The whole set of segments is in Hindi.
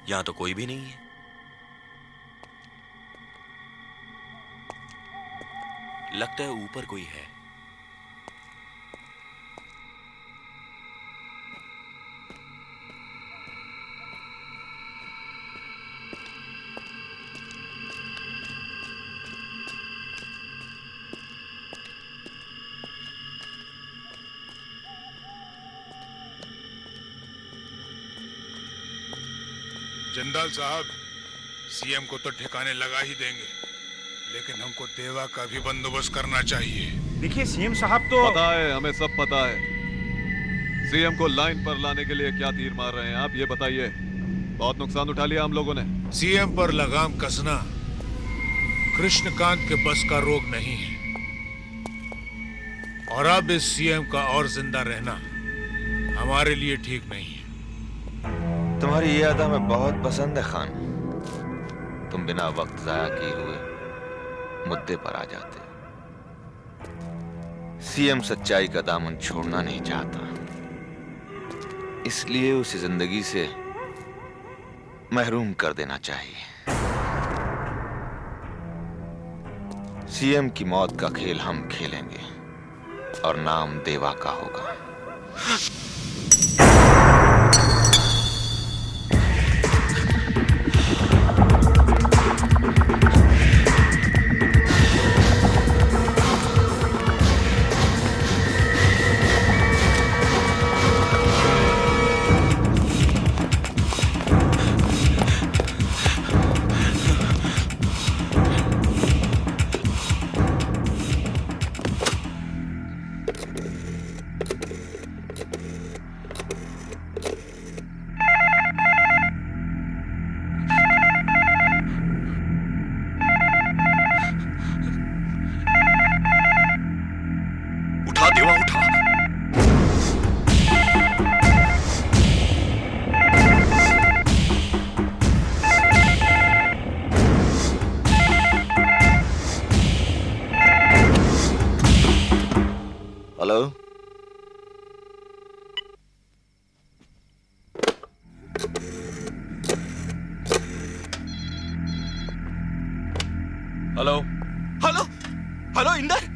यहां तो कोई भी नहीं है। लगता है ऊपर कोई है। जिंदाल साहब, सीएम को तो ठिकाने लगा ही देंगे, लेकिन हमको देवा का भी बंदोबस्त करना चाहिए। देखिए सीएम साहब तो पता है, हमें सब पता है। सीएम को लाइन पर लाने के लिए क्या तीर मार रहे हैं आप, ये बताइए। बहुत नुकसान उठा लिया हम लोगों ने। सीएम पर लगाम कसना कृष्णकांत के बस का रोग नहीं है, और अब इस सीएम का और जिंदा रहना हमारे लिए ठीक नहीं है। तुम्हारी ये अदा हमें बहुत पसंद है खान। तुम बिना वक्त जाया किए हुए मुद्दे पर आ जाते। सीएम सच्चाई का दामन छोड़ना नहीं चाहता, इसलिए उसे जिंदगी से महरूम कर देना चाहिए। सीएम की मौत का खेल हम खेलेंगे और नाम देवा का होगा। उठा देवा, उठा। Hello, hello. Hello hello Inder,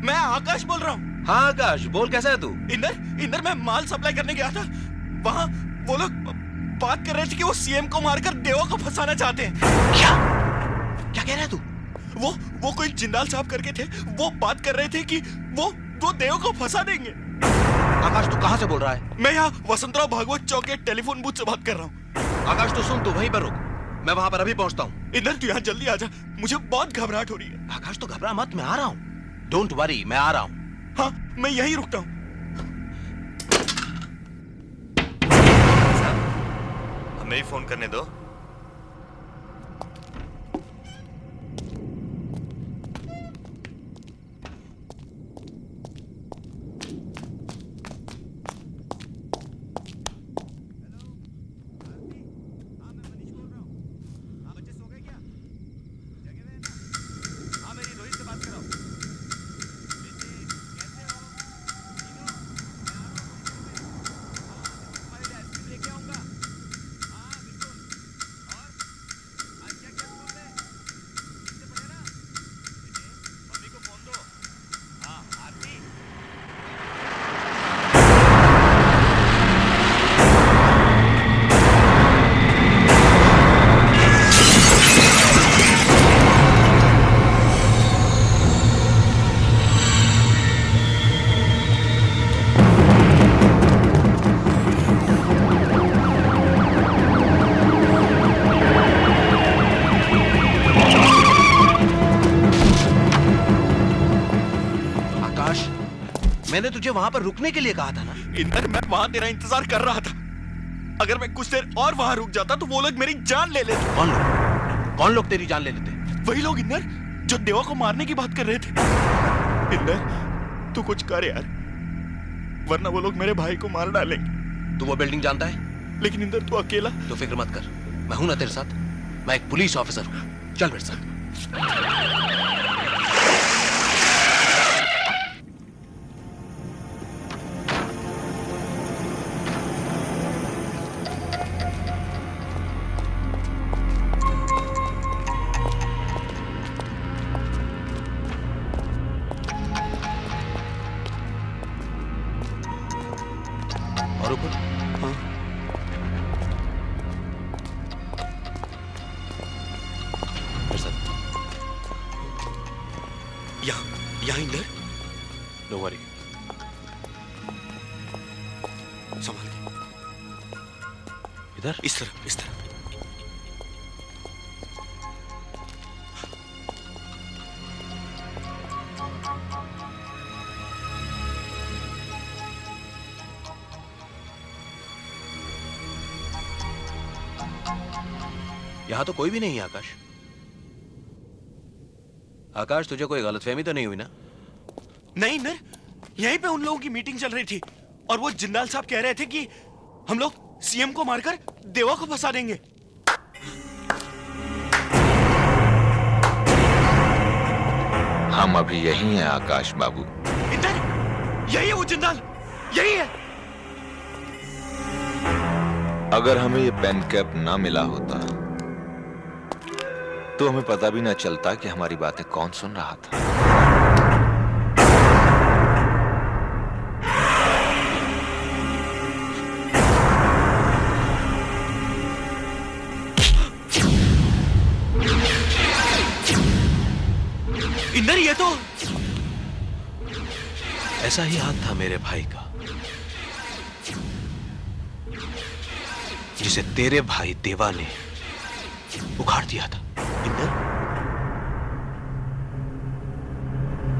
मैं आकाश बोल रहा हूँ। हाँ आकाश बोल, कैसा है तू? इंदर इंदर, मैं माल सप्लाई करने गया था। वहाँ वो लोग बात कर रहे थे कि वो सीएम को मारकर देवा को फंसाना चाहते हैं। क्या क्या कह रहा है तू? वो कोई जिंदाल साहब करके थे। वो बात कर रहे थे कि वो देव को फंसा देंगे। आकाश तू कहाँ से बोल रहा है? मैं यहाँ वसंतराव भागवत चौक के टेलीफोन बूथ से बात कर रहा हूँ। आकाश तू सुन, तू वहीं पर रुक, मैं वहां पर अभी पहुंचता हूँ। इंदर तू यहाँ जल्दी आ जा, मुझे बहुत घबराहट हो रही है। आकाश तू घबरा मत, मैं आ रहा हूँ। डोंट वरी, मैं आ रहा हूँ। हाँ, मैं यहीं रुकता हूँ। हमें ही फोन करने दो। मैंने तुझे वहां पर रुकने के लिए कहा था ना। इंदर मैं वहां तेरा इंतजार कर रहा था। अगर मैं कुछ देर और वहां रुक जाता तो वो लोग मेरी जान ले लेते। कौन लोग तेरी जान ले लेते? वही लोग इंदर जो देवा को मारने की बात कर रहे थे। इंदर तू कुछ कर यार, वरना वो लोग मेरे भाई को मार डालेंगे। तू वो बिल्डिंग जानता है? लेकिन इंदर तू अकेला। तो फिक्र मत कर, मैं हूं ना तेरे साथ। मैं एक पुलिस ऑफिसर हूं, चल मेरे साथ। किधर? इस तरफ, इस तरफ। यहां तो कोई भी नहीं है आकाश। आकाश, तुझे कोई गलतफहमी तो नहीं हुई ना? नहीं नर, यहीं पे उन लोगों की मीटिंग चल रही थी और वो जिंदाल साहब कह रहे थे कि हम लोग सीएम को मारकर देवा को फंसा देंगे। हम अभी यही हैं आकाश बाबू। इंदर, यही है वो जिंदाल, यही है। अगर हमें ये पेन कैप ना मिला होता तो हमें पता भी ना चलता कि हमारी बातें कौन सुन रहा था। इंदर, ये तो ऐसा ही हाथ था मेरे भाई का, जिसे तेरे भाई देवा ने उखाड़ दिया था।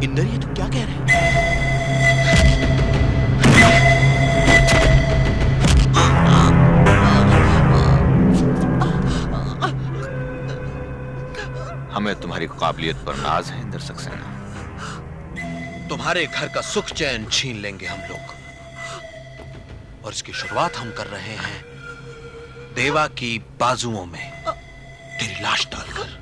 इंदर, ये तू क्या कह रहा है? हमें तुम्हारी काबिलियत पर नाज है इंदर सक्सेना। तुम्हारे घर का सुख चैन छीन लेंगे हम लोग, और इसकी शुरुआत हम कर रहे हैं देवा की बाजुओं में तेरी लाश डालकर।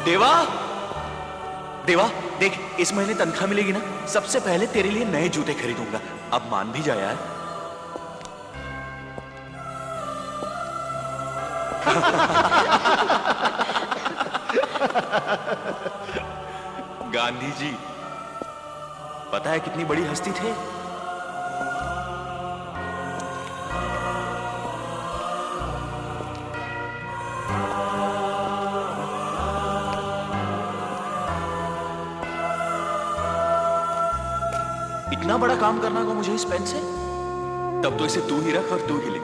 देवा, देवा देख, इस महीने तनख्वाह मिलेगी ना, सबसे पहले तेरे लिए नए जूते खरीदूंगा। अब मान भी जा यार। गांधी जी, पता है कितनी बड़ी हस्ती थे? इतना बड़ा काम करना को मुझे इस पेन से, तब तो इसे तू ही रख और तू ही लिख।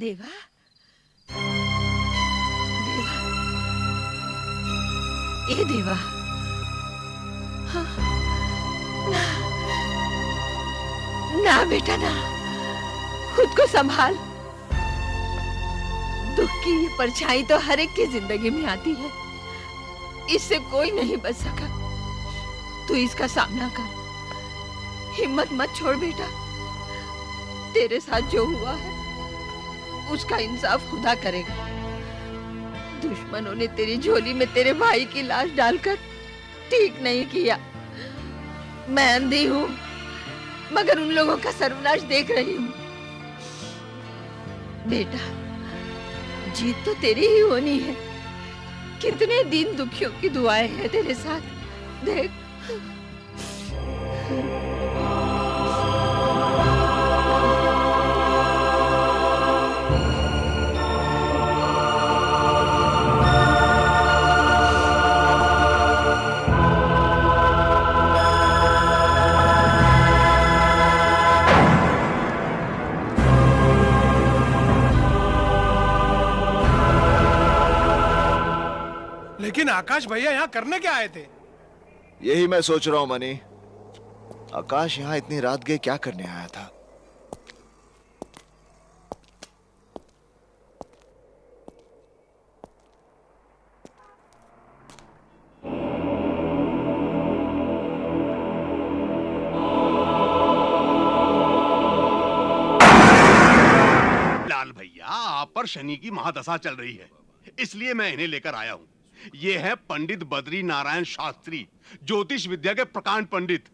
देवा, देवा, ए देवा, हाँ, ना, ना बेटा ना, खुद को संभाल। दुख की ये परछाई तो हर एक की जिंदगी में आती है, इससे कोई नहीं बच सका। तू इसका सामना कर, हिम्मत मत छोड़ बेटा। तेरे साथ जो हुआ है उसका इंसाफ खुदा करेगा। दुश्मनों ने तेरी झोली में तेरे भाई की लाश डालकर ठीक नहीं किया। मैं अंधी हूँ, मगर उन लोगों का सर्वनाश देख रही हूँ। बेटा, जीत तो तेरी ही होनी है। कितने दीन दुखियों की दुआएं हैं तेरे साथ, देख। लेकिन आकाश भैया यहाँ करने क्या आए थे? यही मैं सोच रहा हूं मनी। आकाश यहाँ इतनी रात गए क्या करने आया था? लाल भैया, आप पर शनि की महादशा चल रही है, इसलिए मैं इन्हें लेकर आया हूँ। ये है पंडित बद्री नारायण शास्त्री, ज्योतिष विद्या के प्रकांड पंडित,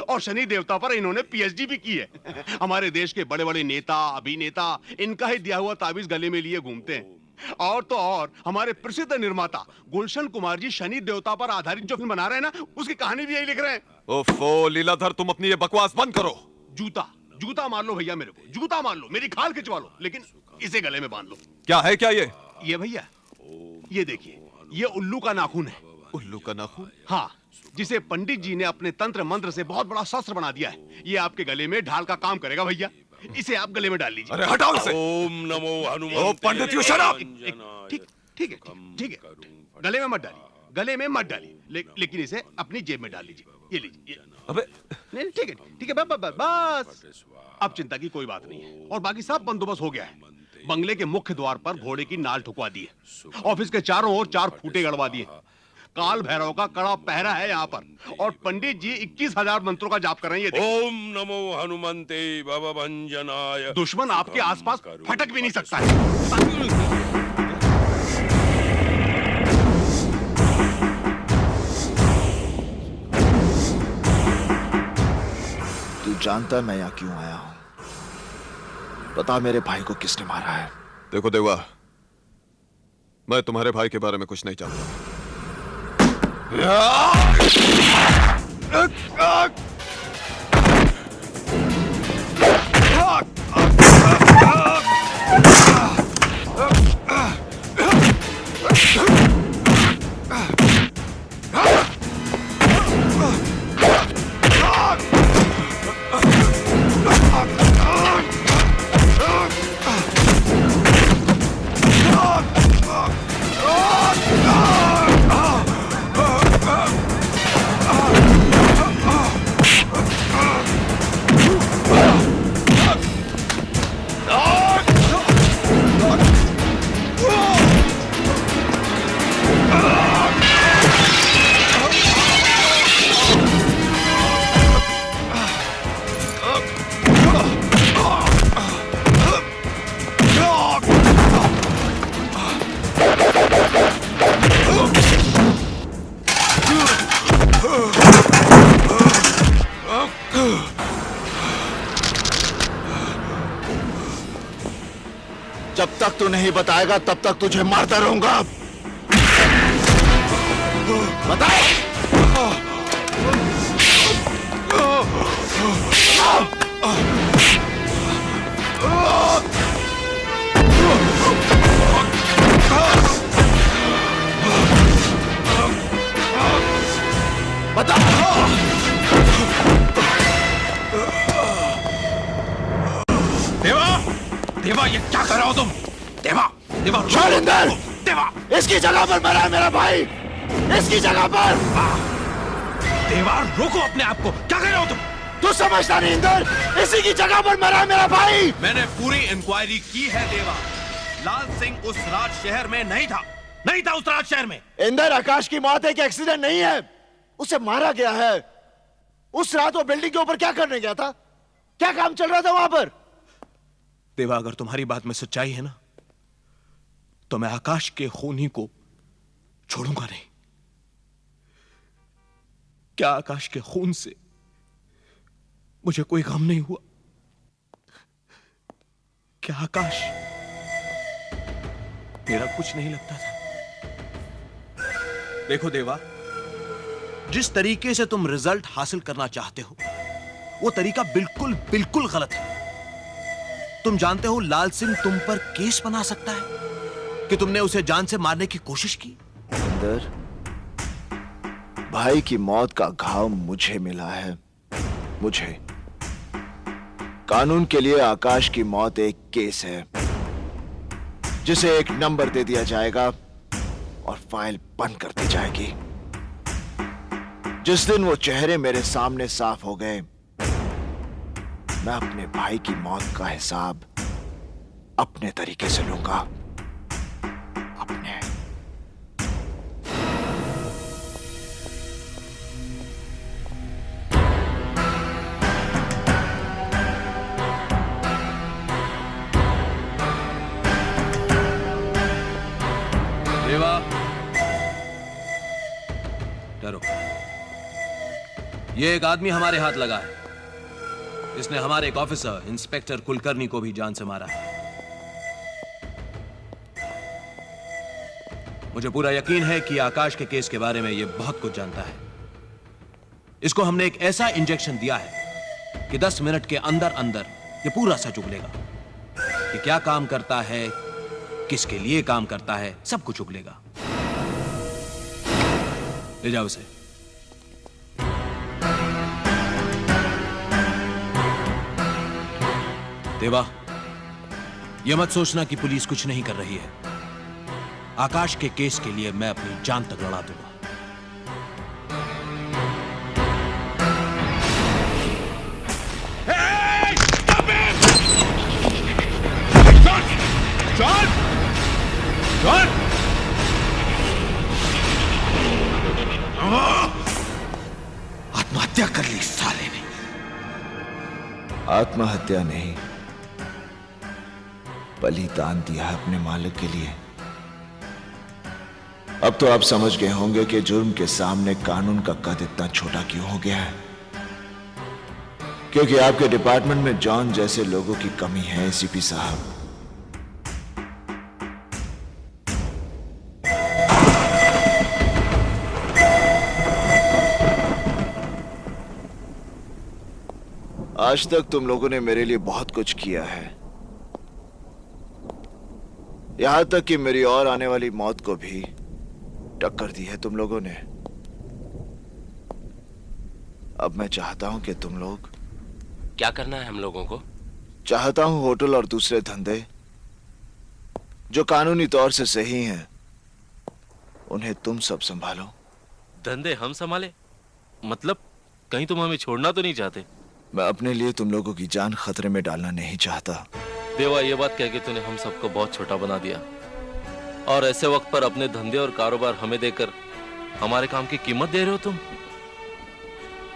और शनि देवता पर इन्होंने पीएचडी भी की है। हमारे देश के बड़े बड़े नेता अभिनेता इनका ही दिया हुआ ताबीज गले में लिए घूमते हैं। और तो और हमारे प्रसिद्ध निर्माता गुलशन कुमार जी शनि देवता पर आधारित जो फिल्म बना रहे हैं ना, उसकी कहानी भी यही लिख रहे हैं। ओफो लीलाधर, तुम अपनी ये बकवास बंद करो। जूता जूता मार लो भैया, मेरे को जूता मार लो, मेरी खाल खिंचवा लो, लेकिन इसे गले में बांध लो। क्या है क्या ये भैया, ये देखिए, ये उल्लू का नाखून है। उल्लू का नाखून? हाँ, जिसे पंडित जी ने अपने तंत्र मंत्र से बहुत बड़ा शस्त्र बना दिया है। ये आपके गले में ढाल का काम करेगा भैया, इसे आप गले में डाल लीजिए। अरे हटाओ इसे। ओम नमो हनुमते। ओ पंडित, यू शट अप। ठीक है, गले में मत डालिए, गले में मत डालिए, लेकिन इसे अपनी जेब में डाल लीजिए। ये लीजिए। अबे नहीं, ठीक है, बस अब चिंता की कोई बात नहीं है। और बाकी सब बंदोबस्त हो गया है। बंगले के मुख्य द्वार पर घोड़े की नाल ठुकवा दी है। ऑफिस के चारों ओर 4 खूंटे गड़वा दिए। काल भैरव का कड़ा पहरा है यहाँ पर, और पंडित जी 21,000 मंत्रों का जाप कर रहे हैं। ये ओम नमो हनुमते भवभंजनाय। दुश्मन आपके आसपास फटक भी नहीं सकता है। तू जानता है मैं यहाँ क्यों आया हूं? बता मेरे भाई को किसने मारा है? देखो देवा, मैं तुम्हारे भाई के बारे में कुछ नहीं जानता। जब तक तू नहीं बताएगा तब तक तुझे मारता रहूंगा। बता। बता। देवा, ये क्या कर रहे हो तुम? देवा, शैलेंद्र, देवा, इसकी जगह पर मरा है मेरा भाई, इसकी जगह पर। देवा, रोको अपने आप को। क्या कर रहे हो तुम? तू समझता नहीं इंदर, इसी की जगह पर मरा है मेरा भाई। मैंने पूरी इंक्वायरी की है देवा। लाल सिंह उस राज शहर में नहीं था उस राज शहर में। इंदर, आकाश की मौत एक एक्सीडेंट नहीं है, उसे मारा गया है। उस रात वो बिल्डिंग के ऊपर क्या करने गया था? क्या काम चल रहा था वहां पर? देवा, अगर तुम्हारी बात में सच्चाई है ना, तो मैं आकाश के खूनी को छोड़ूंगा नहीं। क्या आकाश के खून से मुझे कोई गम नहीं हुआ? क्या आकाश मेरा कुछ नहीं लगता था? देखो देवा, जिस तरीके से तुम रिजल्ट हासिल करना चाहते हो वो तरीका बिल्कुल बिल्कुल गलत है। तुम जानते हो लाल सिंह तुम पर केस बना सकता है कि तुमने उसे जान से मारने की कोशिश की। अंदर भाई की मौत का घाव मुझे मिला है। मुझे कानून के लिए आकाश की मौत एक केस है जिसे एक नंबर दे दिया जाएगा और फाइल बंद कर दी जाएगी। जिस दिन वो चेहरे मेरे सामने साफ हो गए, मैं अपने भाई की मौत का हिसाब अपने तरीके से लूंगा। अपने। देवा, डरो। ये एक आदमी हमारे हाथ लगा है। इसने हमारे एक ऑफिसर इंस्पेक्टर कुलकर्णी को भी जान से मारा है। मुझे पूरा यकीन है कि आकाश के केस के बारे में यह बहुत कुछ जानता है। इसको हमने एक ऐसा इंजेक्शन दिया है कि 10 मिनट के अंदर अंदर यह पूरा सच उगलेगा कि क्या काम करता है, किसके लिए काम करता है, सब कुछ उगलेगा। ले जाओ उसे। देवा, यह मत सोचना कि पुलिस कुछ नहीं कर रही है। आकाश के केस के लिए मैं अपनी जान तक लड़ा दूंगा। आत्महत्या कर ली साले ने। आत्महत्या नहीं, बलिदान दिया है अपने मालिक के लिए। अब तो आप समझ गए होंगे कि जुर्म के सामने कानून का कद इतना छोटा क्यों हो गया है। क्योंकि आपके डिपार्टमेंट में जॉन जैसे लोगों की कमी है एसीपी साहब। आज तक तुम लोगों ने मेरे लिए बहुत कुछ किया है, यहां तक कि मेरी और आने वाली मौत को भी टक्कर दी है तुम लोगों ने। अब मैं चाहता हूं कि तुम लोग। क्या करना है हम लोगों को? चाहता हूं होटल और दूसरे धंधे जो कानूनी तौर से सही हैं, उन्हें तुम सब संभालो। धंधे हम संभाले? मतलब कहीं तुम हमें छोड़ना तो नहीं चाहते? मैं अपने लिए तुम लोगों की जान खतरे में डालना नहीं चाहता। देवा, ये बात कह के तूने हम सबको बहुत छोटा बना दिया, और ऐसे वक्त पर अपने धंधे और कारोबार हमें देकर हमारे काम की कीमत दे रहे हो तुम।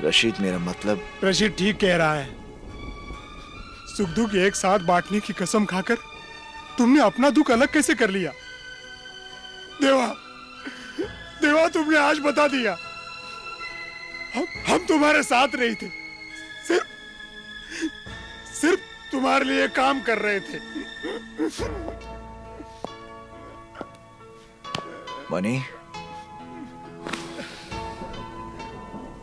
रशीद, मेरा मतलब। रशीद ठीक कह रहा है। सुख दुख एक साथ बांटने की कसम खाकर तुमने अपना दुख अलग कैसे कर लिया? देवा, देवा, तुमने आज बता दिया। हम तुम्हारे साथ नहीं थे, सिर्फ तुम्हारे लिए काम कर रहे थे। मनी,